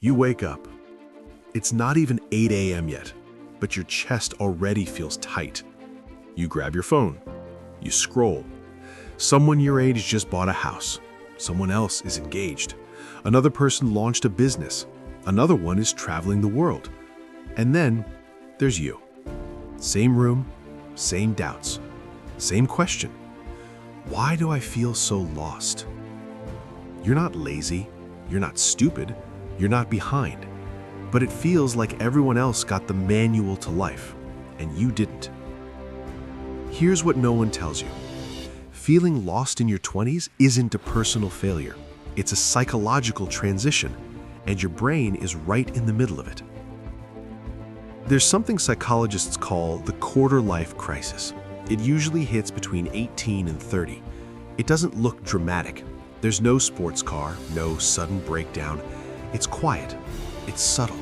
You wake up. It's not even 8 a.m. yet, but your chest already feels tight. You grab your phone. You scroll. Someone your age just bought a house. Someone else is engaged. Another person launched a business. Another one is traveling the world. And then there's you. Same room, same doubts, same question. Why do I feel so lost? You're not lazy. You're not stupid. You're not behind. But it feels like everyone else got the manual to life, and you didn't. Here's what no one tells you. Feeling lost in your 20s isn't a personal failure. It's a psychological transition, and your brain is right in the middle of it. There's something psychologists call the quarter-life crisis. It usually hits between 18 and 30. It doesn't look dramatic. There's no sports car, no sudden breakdown. It's quiet. It's subtle.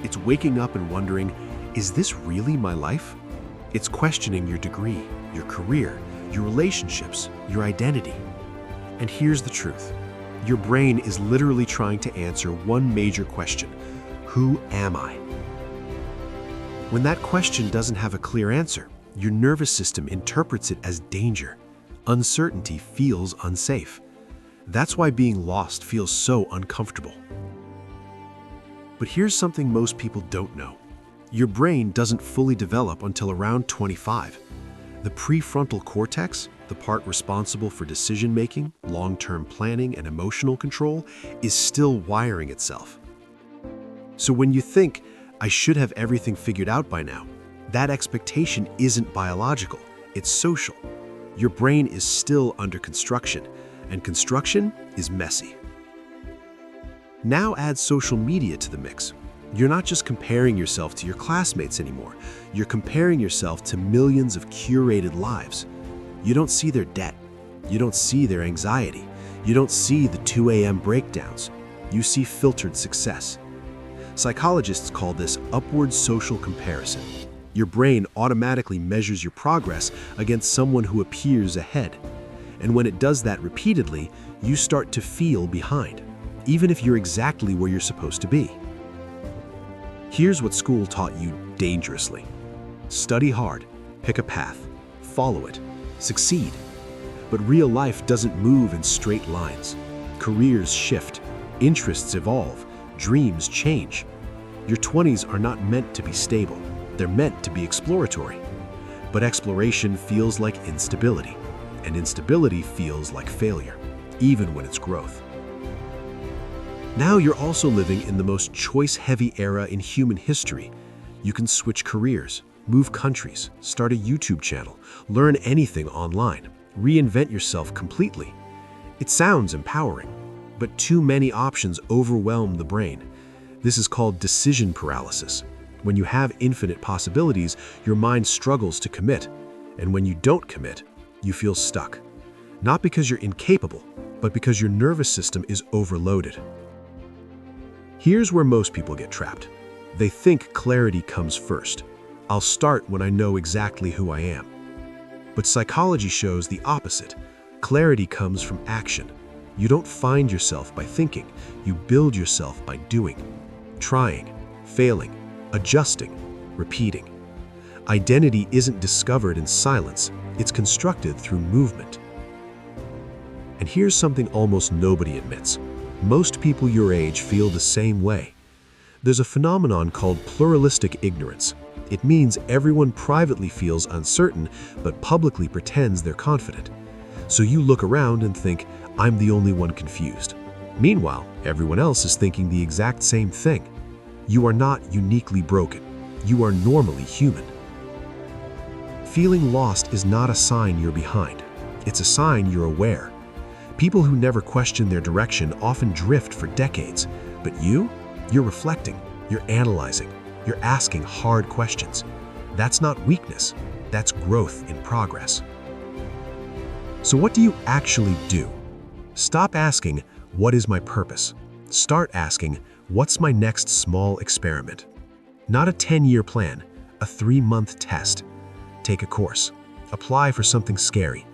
It's waking up and wondering, is this really my life? It's questioning your degree, your career, your relationships, your identity. And here's the truth. Your brain is literally trying to answer one major question. Who am I? When that question doesn't have a clear answer, your nervous system interprets it as danger. Uncertainty feels unsafe. That's why being lost feels so uncomfortable. But here's something most people don't know. Your brain doesn't fully develop until around 25. The prefrontal cortex, the part responsible for decision-making, long-term planning, and emotional control, is still wiring itself. So when you think, I should have everything figured out by now, that expectation isn't biological, it's social. Your brain is still under construction, and construction is messy. Now add social media to the mix. You're not just comparing yourself to your classmates anymore. You're comparing yourself to millions of curated lives. You don't see their debt. You don't see their anxiety. You don't see the 2 a.m. breakdowns. You see filtered success. Psychologists call this upward social comparison. Your brain automatically measures your progress against someone who appears ahead. And when it does that repeatedly, you start to feel behind, even if you're exactly where you're supposed to be. Here's what school taught you dangerously. Study hard, pick a path, follow it, succeed. But real life doesn't move in straight lines. Careers shift, interests evolve, dreams change. Your 20s are not meant to be stable. They're meant to be exploratory. But exploration feels like instability, and instability feels like failure, even when it's growth. Now you're also living in the most choice-heavy era in human history. You can switch careers, move countries, start a YouTube channel, learn anything online, reinvent yourself completely. It sounds empowering, but too many options overwhelm the brain. This is called decision paralysis. When you have infinite possibilities, your mind struggles to commit, and when you don't commit, you feel stuck. Not because you're incapable, but because your nervous system is overloaded. Here's where most people get trapped. They think clarity comes first. I'll start when I know exactly who I am. But psychology shows the opposite. Clarity comes from action. You don't find yourself by thinking. You build yourself by doing, trying, failing, adjusting, repeating. Identity isn't discovered in silence. It's constructed through movement. And here's something almost nobody admits. Most people your age feel the same way. There's a phenomenon called pluralistic ignorance. It means everyone privately feels uncertain, but publicly pretends they're confident. So you look around and think, I'm the only one confused. Meanwhile, everyone else is thinking the exact same thing. You are not uniquely broken. You are normally human. Feeling lost is not a sign you're behind. It's a sign you're aware. People who never question their direction often drift for decades. But you're reflecting, you're analyzing, you're asking hard questions. That's not weakness, that's growth in progress. So what do you actually do? Stop asking, what is my purpose? Start asking, what's my next small experiment? Not a 10-year plan, a 3-month test. Take a course, apply for something scary,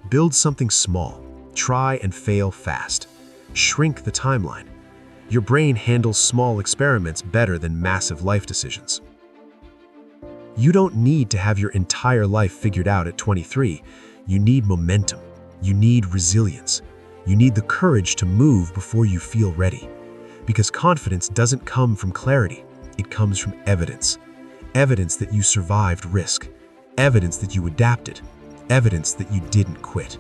build something small. Try and fail fast. Shrink the timeline. Your brain handles small experiments better than massive life decisions. You don't need to have your entire life figured out at 23. You need momentum. You need resilience. You need the courage to move before you feel ready. Because confidence doesn't come from clarity. It comes from evidence. Evidence that you survived risk. Evidence that you adapted. Evidence that you didn't quit.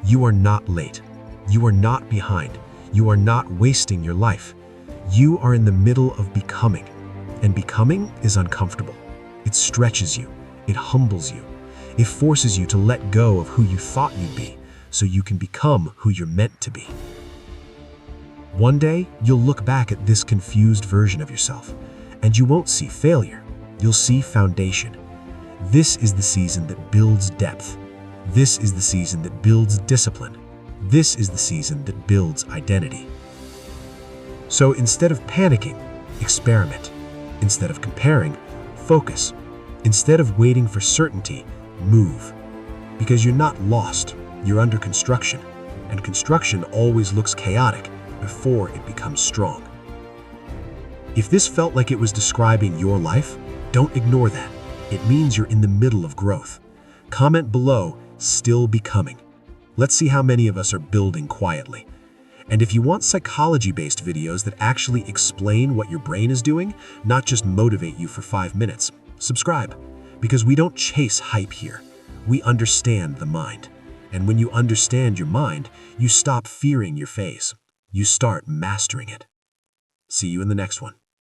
You are not late. You are not behind. You are not wasting your life. You are in the middle of becoming. And becoming is uncomfortable. It stretches you. It humbles you. It forces you to let go of who you thought you'd be so you can become who you're meant to be. One day, you'll look back at this confused version of yourself, and you won't see failure. You'll see foundation. This is the season that builds depth. This is the season that builds discipline. This is the season that builds identity. So instead of panicking, experiment. Instead of comparing, focus. Instead of waiting for certainty, move. Because you're not lost, you're under construction. And construction always looks chaotic before it becomes strong. If this felt like it was describing your life, don't ignore that. It means you're in the middle of growth. Comment below, still becoming. Let's see how many of us are building quietly. And if you want psychology-based videos that actually explain what your brain is doing, not just motivate you for 5 minutes, subscribe. Because we don't chase hype here. We understand the mind. And when you understand your mind, you stop fearing your phase. You start mastering it. See you in the next one.